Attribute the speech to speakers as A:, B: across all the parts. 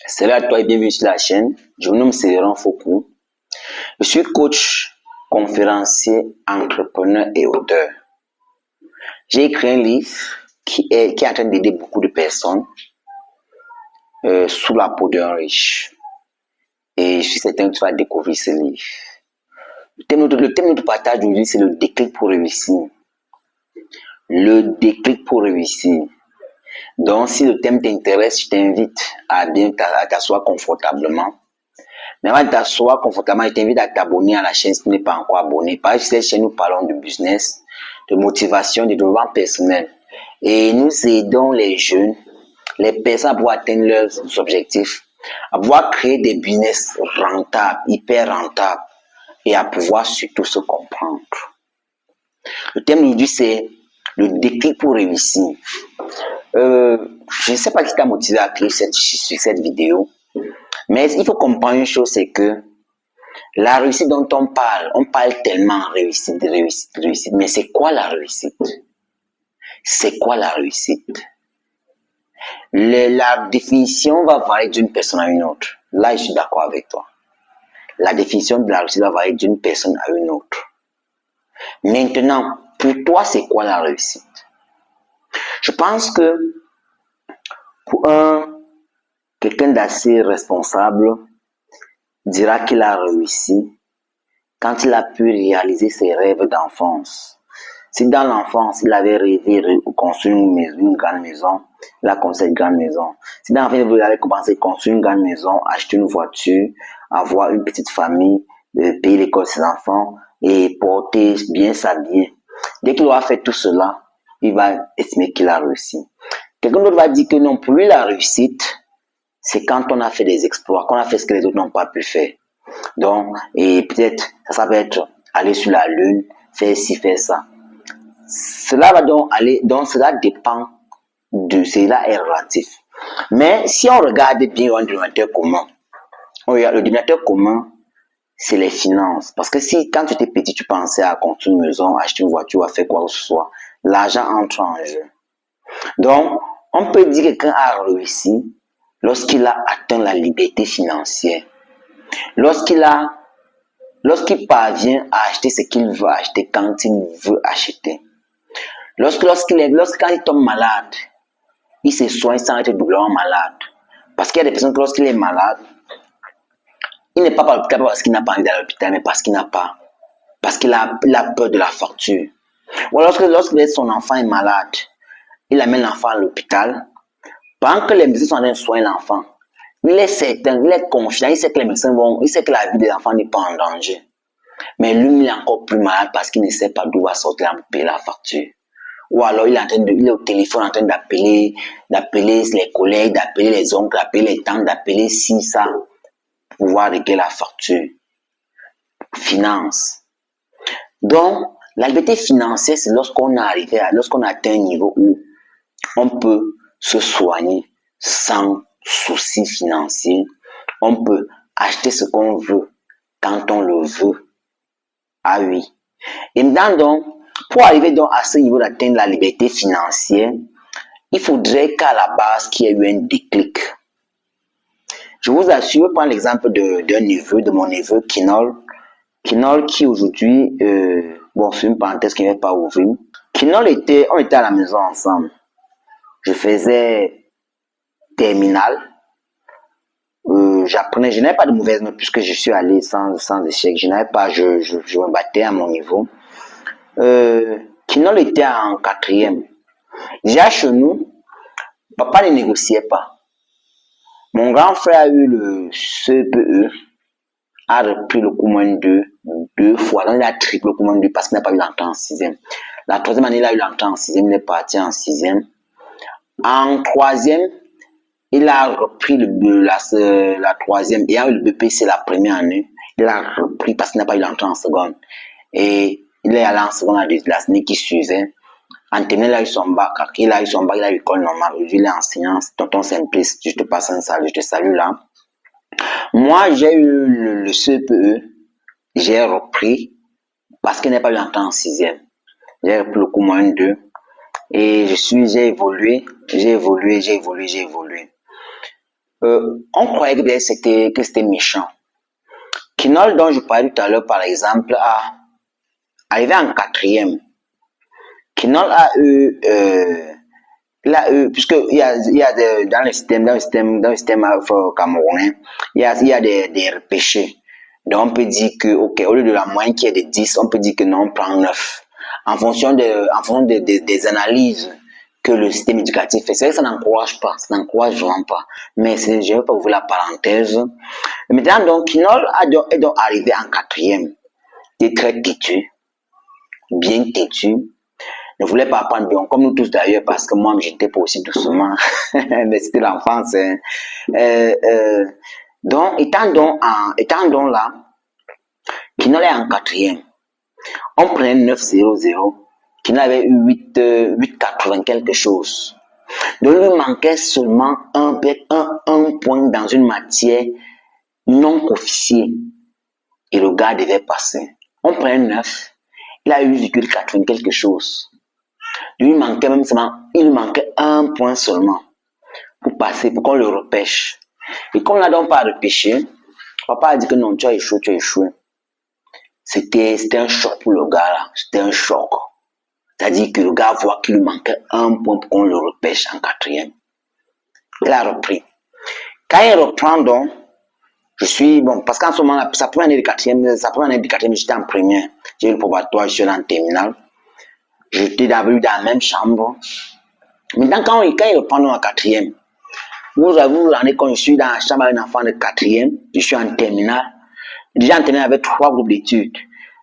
A: Salut à toi et bienvenue sur la chaîne. Je me nomme Cédric Foucault. Je suis coach, conférencier, entrepreneur et auteur. J'ai écrit un livre qui est en train d'aider beaucoup de personnes sous la peau d'un riche. Et je suis certain que tu vas découvrir ce livre. Le thème de notre partage aujourd'hui, c'est le déclic pour réussir. Le déclic pour réussir. Donc, si le thème t'intéresse, je t'invite à t'asseoir confortablement. Mais avant de t'asseoir confortablement, je t'invite à t'abonner à la chaîne si tu n'es pas encore abonné. Parce que sur cette chaîne, nous parlons de business, de motivation, de développement personnel. Et nous aidons les jeunes, les personnes à pouvoir atteindre leurs objectifs, à pouvoir créer des business rentables, hyper rentables, et à pouvoir surtout se comprendre. Le thème d'aujourd'hui, c'est le déclic pour réussir. Je ne sais pas qui t'a motivé à créer cette vidéo, mais il faut comprendre une chose, c'est que la réussite dont on parle tellement réussite, mais c'est quoi la réussite? C'est quoi la réussite? La définition va varier d'une personne à une autre. Là, je suis d'accord avec toi. La définition de la réussite va varier d'une personne à une autre. Maintenant, pour toi, c'est quoi la réussite? Je pense que pour quelqu'un d'assez responsable dira qu'il a réussi quand il a pu réaliser ses rêves d'enfance. Si dans l'enfance, il avait rêvé de construire une grande maison, il a construit une grande maison. Si dans l'enfance, il avait commencé à construire une grande maison, acheter une voiture, avoir une petite famille, payer l'école de ses enfants et porter bien s'habiller. Dès qu'il aura fait tout cela, il va estimer qu'il a réussi. Quelqu'un d'autre va dire que non, pour lui, la réussite, c'est quand on a fait des exploits, qu'on a fait ce que les autres n'ont pas pu faire. Donc, et peut-être, ça peut être aller sur la lune, faire ci, faire ça. Cela va donc aller, donc cela dépend cela est relatif. Mais si on regarde bien un dénominateur commun, le dénominateur commun, c'est les finances. Parce que si, quand tu étais petit, tu pensais à construire une maison, acheter une voiture, à faire quoi que ce soit, l'argent entre en jeu. Donc, on peut dire que quelqu'un a réussi lorsqu'il a atteint la liberté financière. Lorsqu'il parvient à acheter ce qu'il veut acheter quand il veut acheter. Quand il tombe malade, il se soigne sans être doublement malade. Parce qu'il y a des personnes que lorsqu'il est malade, il n'est pas à l'hôpital parce qu'il n'a pas envie d'aller à l'hôpital, mais parce qu'il a peur de la facture. Ou alors lorsque son enfant est malade, il amène l'enfant à l'hôpital. Pendant que les médecins sont en train de soigner l'enfant, il est certain, il est confiant, il sait que les médecins il sait que la vie des enfants n'est pas en danger. Mais lui, il est encore plus malade parce qu'il ne sait pas d'où va sortir pour payer la facture. Ou alors il est au téléphone en train d'appeler les collègues, d'appeler les oncles, d'appeler les tantes, d'appeler ci, ça, pour pouvoir régler la facture. Finance. Donc, la liberté financière, c'est lorsqu'on a atteint un niveau où on peut se soigner sans souci financier. On peut acheter ce qu'on veut quand on le veut. Ah oui. Et maintenant, donc, pour arriver donc à ce niveau d'atteindre la liberté financière, il faudrait qu'à la base, qu'il y ait eu un déclic. Je vous assure, je prends l'exemple de mon neveu, Kinol. Kinol qui aujourd'hui, c'est une parenthèse qui ne va pas ouvrir. Kinol on était à la maison ensemble. Je faisais terminale. J'apprenais, je n'avais pas de mauvaise note puisque je suis allé sans échec. Je me battais à mon niveau. Kinol était en 4e. Déjà chez nous, papa ne négociait pas. Mon grand frère a eu le CPE, a repris le cours moins 2 fois. Donc il a triplé le cours moins 2 parce qu'il n'a pas eu l'entrée en 6e. La 3e année, il a eu l'entrée en 6e, il est parti en 6e. En 3e, il a repris la 3e. Et eu le BP, c'est la première année. Il a repris parce qu'il n'a pas eu l'entrée en seconde. Et il est allé en seconde l'année qui suivait. En terminale, il a eu son bac. Il a eu l'école normale. Aujourd'hui, il est enseignant. Tonton Simplice, je te passe un salut, je te salue là. Moi, j'ai eu le CPE. J'ai repris parce qu'il n'a pas eu l'entrée en 6e. J'ai repris le cours moins 2. Et j'ai évolué. On croyait que c'était méchant. Kinol, dont je parlais tout à l'heure, par exemple, a arrivé en quatrième. Kinol a eu, puisque dans le système camerounais, il y a des repêchés. Donc, on peut dire que, ok, au lieu de la moyenne qui est de 10, on peut dire que non, on prend 9. En fonction des analyses que le système éducatif fait. C'est vrai que ça n'encourage pas, ça n'encourage vraiment pas. Mais je ne vais pas ouvrir la parenthèse. Maintenant, donc, Kinol est donc arrivé en quatrième. Il était très têtu, bien têtu. Ne voulait pas apprendre bien, comme nous tous d'ailleurs, parce que moi, j'étais pas aussi doucement. Mais c'était l'enfance. Hein. Donc, étant donc là, Kinol est en quatrième. On prenait 9,00. Kinol avait eu 8,80 quelque chose. Donc, il lui manquait seulement un point dans une matière non officielle. Et le gars devait passer. On prenait 9. Il a eu 8,80 quelque chose. Il lui manquait un point seulement pour passer, pour qu'on le repêche. Et comme on n'a donc pas repêché, papa a dit que non, tu as échoué. C'était un choc pour le gars là. C'était un choc. C'est-à-dire que le gars voit qu'il lui manquait un point pour qu'on le repêche en quatrième. Il a repris. Quand il reprend donc, parce qu'en ce moment, sa première année de quatrième, j'étais en première. J'ai eu le probatoire, je suis allé en terminale. J'étais dans la même chambre. Maintenant, quand il reprend en quatrième, vous rendez compte, je suis dans la chambre avec un enfant de quatrième, je suis en terminale. Déjà en terminale avec 3 groupes d'études.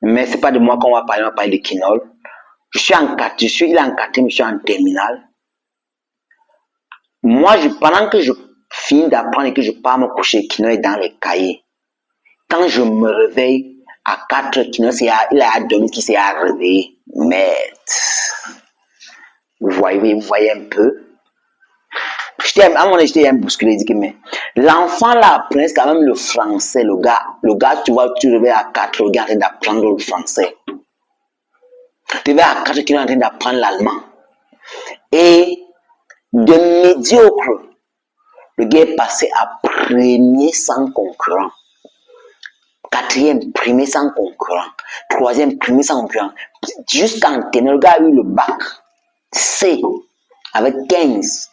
A: Mais c'est pas de moi qu'on va parler, on va parler de Kinol. Il est en quatrième, je suis en terminale. Moi, pendant que je finis d'apprendre et que je pars me coucher, Kinol est dans les cahiers. Quand je me réveille à 4 heures, Kinol, il a dormi, qui s'est réveillé. Mais, vous voyez un peu. À mon âge, j'étais un bousculé, dit que mais l'enfant là apprend quand même le français, le gars, tu vois, tu réveilles à 4 heures, le gars est en train d'apprendre le français. Tu réveilles à 4 heures, il est en train d'apprendre l'allemand. Et de médiocre, le gars est passé à premier sans concurrent. Quatrième, premier sans concurrent. Troisième, premier sans concurrent. Jusqu'en terminale, le gars a eu le bac C. Avec 15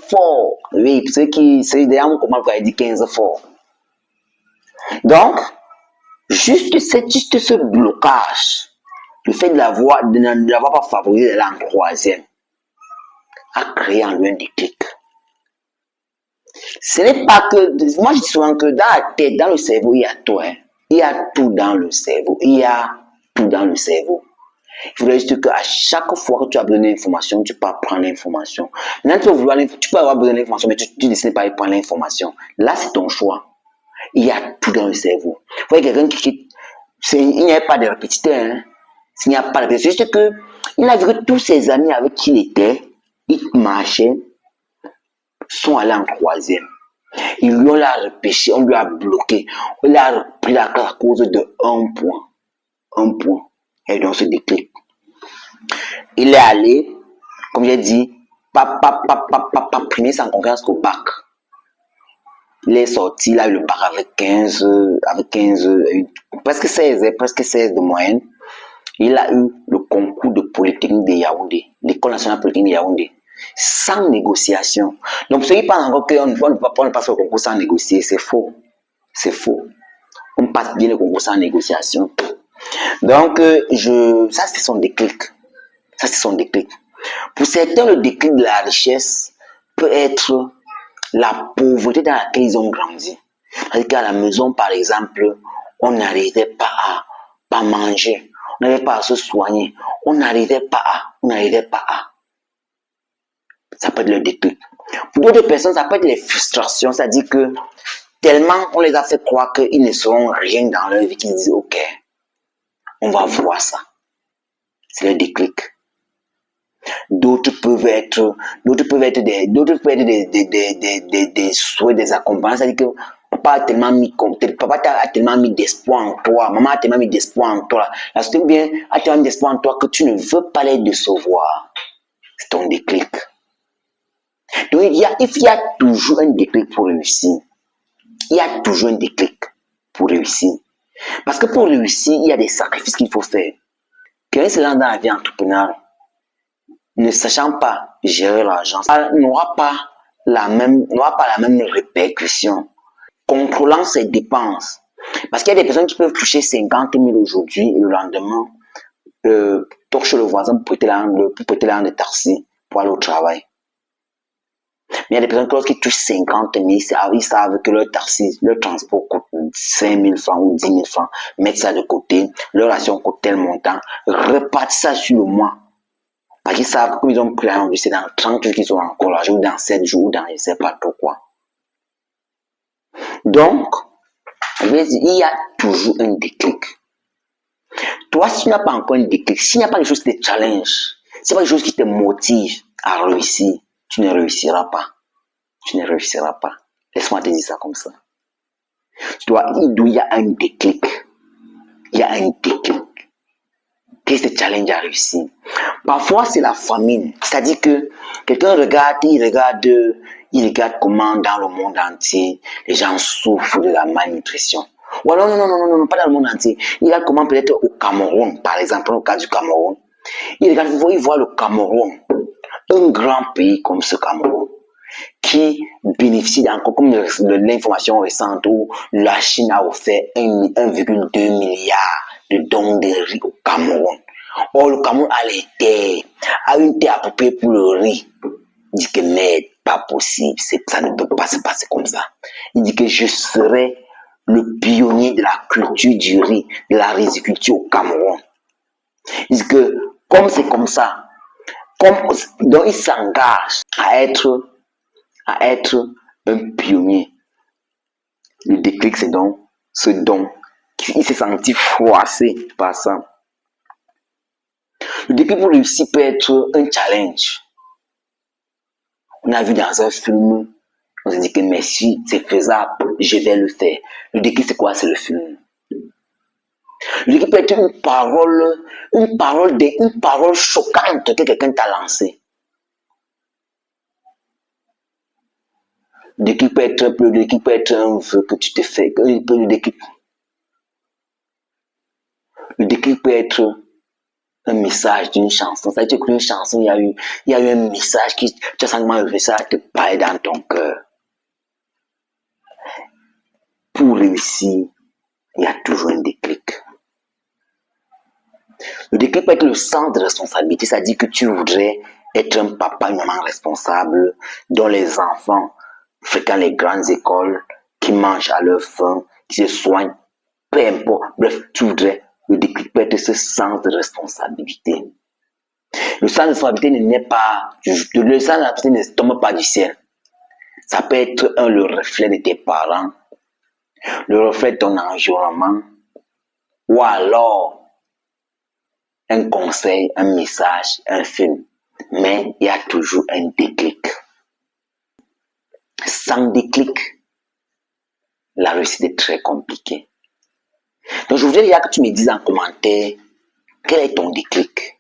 A: fort. Oui, ceux qui, c'est d'ailleurs comment vous avez dit 15 fort. Donc, juste ce blocage, le fait de ne l'avoir pas favorisé là en troisième, a créé en lui un déclic. Ce n'est pas que, moi je dis souvent que dans la tête, dans le cerveau, il y a tout. Hein. Il y a tout dans le cerveau. Il y a tout dans le cerveau. Il faudrait juste qu'à chaque fois que tu as besoin d'information, tu peux prendre l'information. Maintenant, tu peux avoir besoin d'information, mais tu décides pas de prendre l'information. Là, c'est ton choix. Il y a tout dans le cerveau. Vous voyez quelqu'un il n'y a pas de répétiteur. Hein? Il n'y a pas de répétiteur. C'est juste que il a vu que tous ses amis avec qui il était, il marchait, sont allés en troisième. Ils lui ont repêché, on lui a bloqué. On a repris la classe à cause de un point. Un point. Et donc, ce déclic. Il est allé, comme j'ai dit, premier sans concurrence au bac. Il est sorti, il a eu le bac avec 15, presque 16 de moyenne. Il a eu le concours de Polytechnique de Yaoundé, l'École nationale Polytechnique de Yaoundé, sans négociation. Donc, ceux qui pensent encore qu'on ne passe pas au concours sans négocier, c'est faux. C'est faux. On passe bien le concours sans négociation. Donc, ça, c'est son déclic. Ça, c'est son déclic. Pour certains, le déclic de la richesse peut être la pauvreté dans laquelle ils ont grandi. C'est-à-dire qu'à la maison, par exemple, on n'arrivait pas à manger, on n'arrivait pas à se soigner, on n'arrivait pas à. Ça peut être le déclic. Pour d'autres personnes, ça peut être les frustrations, c'est-à-dire que tellement on les a fait croire qu'ils ne seront rien dans leur vie qu'ils disent, ok, on va voir ça. C'est le déclic. D'autres peuvent être des souhaits, des accompagnements. C'est-à-dire que papa a tellement mis d'espoir en toi, maman a tellement mis d'espoir en toi, la société bien a tellement mis d'espoir en toi que tu ne veux pas les décevoir. C'est ton déclic. Donc, il y a toujours un déclic pour réussir. Il y a toujours un déclic pour réussir. Parce que pour réussir, il y a des sacrifices qu'il faut faire. Quelqu'un se lance dans la vie entrepreneuriale, ne sachant pas gérer l'argent, n'aura pas la même répercussion. Contrôlant ses dépenses. Parce qu'il y a des personnes qui peuvent toucher 50 000 aujourd'hui et le lendemain, torcher le voisin pour prêter l'argent de taxi pour aller au travail. Mais il y a des personnes qui, lorsqu'ils touchent 50 000, ils savent que leur taxi, leur transport coûte 5 000 francs ou 10 000 francs. Mettre ça de côté, leur ration coûte tel montant, repartent ça sur le mois. Parce qu'ils savent que ils ont pris l'argent, c'est dans 30 jours qu'ils sont encore là, ou dans 7 jours, ou dans je ne sais pas trop quoi. Donc, il y a toujours un déclic. Toi, si tu n'as pas encore un déclic, s'il n'y a pas quelque chose qui te challenge, s'il n'y a pas quelque chose qui te motive à réussir, tu ne réussiras pas. Tu ne réussiras pas. Laisse-moi te dire ça comme ça. Il y a un déclic. Il y a un déclic. Qu'est-ce qui te challenge à réussir? Parfois, c'est la famine. C'est-à-dire que quelqu'un regarde comment dans le monde entier, les gens souffrent de la malnutrition. Ou alors, non, pas dans le monde entier. Il regarde comment peut-être au Cameroun, par exemple, au cas du Cameroun. Il voit le Cameroun, un grand pays comme ce Cameroun, qui bénéficie encore, comme l'information récente où la Chine a offert 1,2 milliard de dons de riz au Cameroun. Or, le Cameroun a une terre appropriée pour le riz. Il dit que merde, pas possible, ça ne peut pas se passer comme ça. Il dit que je serai le pionnier de la culture du riz, de la riziculture au Cameroun. Il dit que comme c'est comme ça, donc il s'engage à être un pionnier. Le déclic, c'est donc ce don. Il s'est senti froissé par ça. Le déclic pour réussir peut être un challenge. On a vu dans un film, on s'est dit que mais si c'est faisable, je vais le faire. Le déclic, c'est quoi? C'est le film. Le déclic peut être une parole choquante que quelqu'un t'a lancée. Le déclic peut être un vœu que tu te fais. Le déclic peut être un message d'une chanson. Ça veut dire qu'une chanson, il y a eu un message qui, tu as simplement levé ça, te parler dans ton cœur. Pour réussir, il y a toujours un déclic. Le déclic peut être le sens de responsabilité, c'est-à-dire que tu voudrais être un papa, une maman responsable, dont les enfants fréquentent les grandes écoles, qui mangent à leur faim, qui se soignent, peu importe. Bref, tu voudrais. Le déclic peut être ce sens de responsabilité. Le sens de responsabilité n'est pas, le sens de responsabilité ne tombe pas du ciel. Ça peut être le reflet de tes parents, le reflet de ton environnement, ou alors un conseil, un message, un film. Mais il y a toujours un déclic. Sans déclic, la réussite est très compliquée. Donc je voudrais que tu me dises en commentaire quel est ton déclic.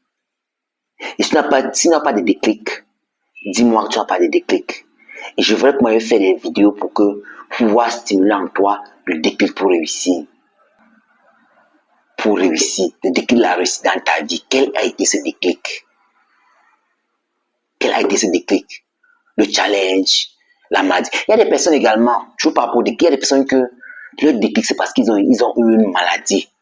A: Et si tu n'as pas de déclic, dis-moi que tu n'as pas de déclic. Et je voudrais que moi faire des vidéos pour pouvoir stimuler en toi le déclic pour réussir. Pour réussir, le déclic de la réussite dans ta vie. Quel a été ce déclic? Quel a été ce déclic? Le challenge, la maladie. Il y a des personnes également, je ne veux pas pour déclic, il y a des personnes que leur déclic c'est parce qu'ils ont eu une maladie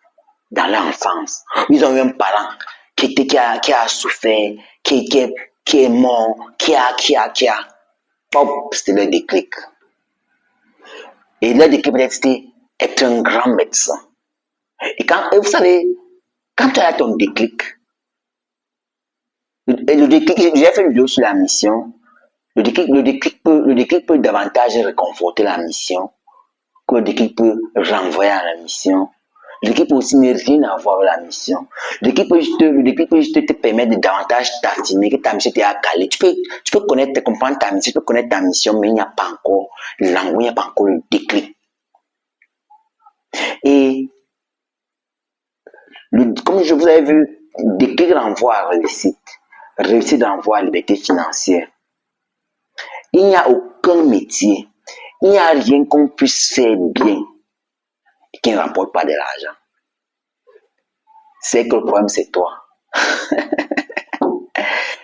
A: dans leur enfance. Ils ont eu un parent qui a souffert, qui est mort, qui a. Hop, c'était leur déclic. Et leur déclic peut être un grand médecin. Et vous savez, quand tu as ton déclic, j'ai fait une vidéo sur la mission. Le déclic peut davantage réconforter la mission que le déclic peut renvoyer à la mission. Le déclic peut aussi ne rien avoir avec la mission. Le déclic peut juste te permettre de davantage t'affirmer que ta mission t'est à caler. Tu peux connaître, comprendre ta mission, tu peux connaître ta mission, mais il n'y a pas encore l'angle, il n'y a pas encore le déclic. Et comme je vous avais vu, déclic renvoie à réussite. Réussite renvoie à liberté financière. Il n'y a aucun métier, il n'y a rien qu'on puisse faire bien et qui ne rapporte pas de l'argent. C'est que le problème, c'est toi.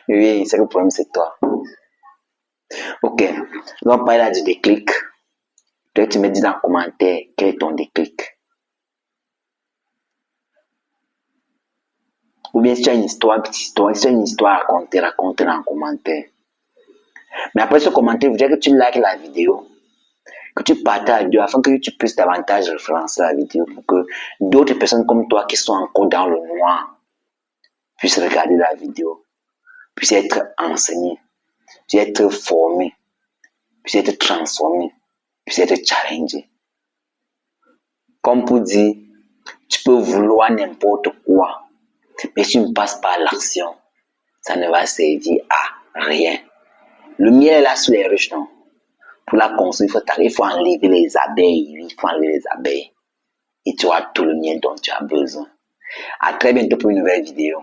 A: Oui, c'est que le problème, c'est toi. Ok, on va parler là du déclic. Toi, tu me dis dans le commentaire quel est ton déclic. Ou bien si tu as une histoire, petite histoire, si tu as une histoire à raconter, raconte-la en commentaire. Mais après ce commentaire, je voudrais que tu likes la vidéo, que tu partages la vidéo afin que tu puisses davantage référencer la vidéo pour que d'autres personnes comme toi qui sont encore dans le noir puissent regarder la vidéo, puissent être enseignées, puissent être formées, puissent être transformées, puissent être challengées. Comme pour dire, tu peux vouloir n'importe quoi, mais si tu ne passes pas à l'action, ça ne va servir à rien. Le miel est là sur les ruches, non? Pour la construire, il faut enlever les abeilles. Il faut enlever les abeilles. Et tu auras tout le miel dont tu as besoin. À très bientôt pour une nouvelle vidéo.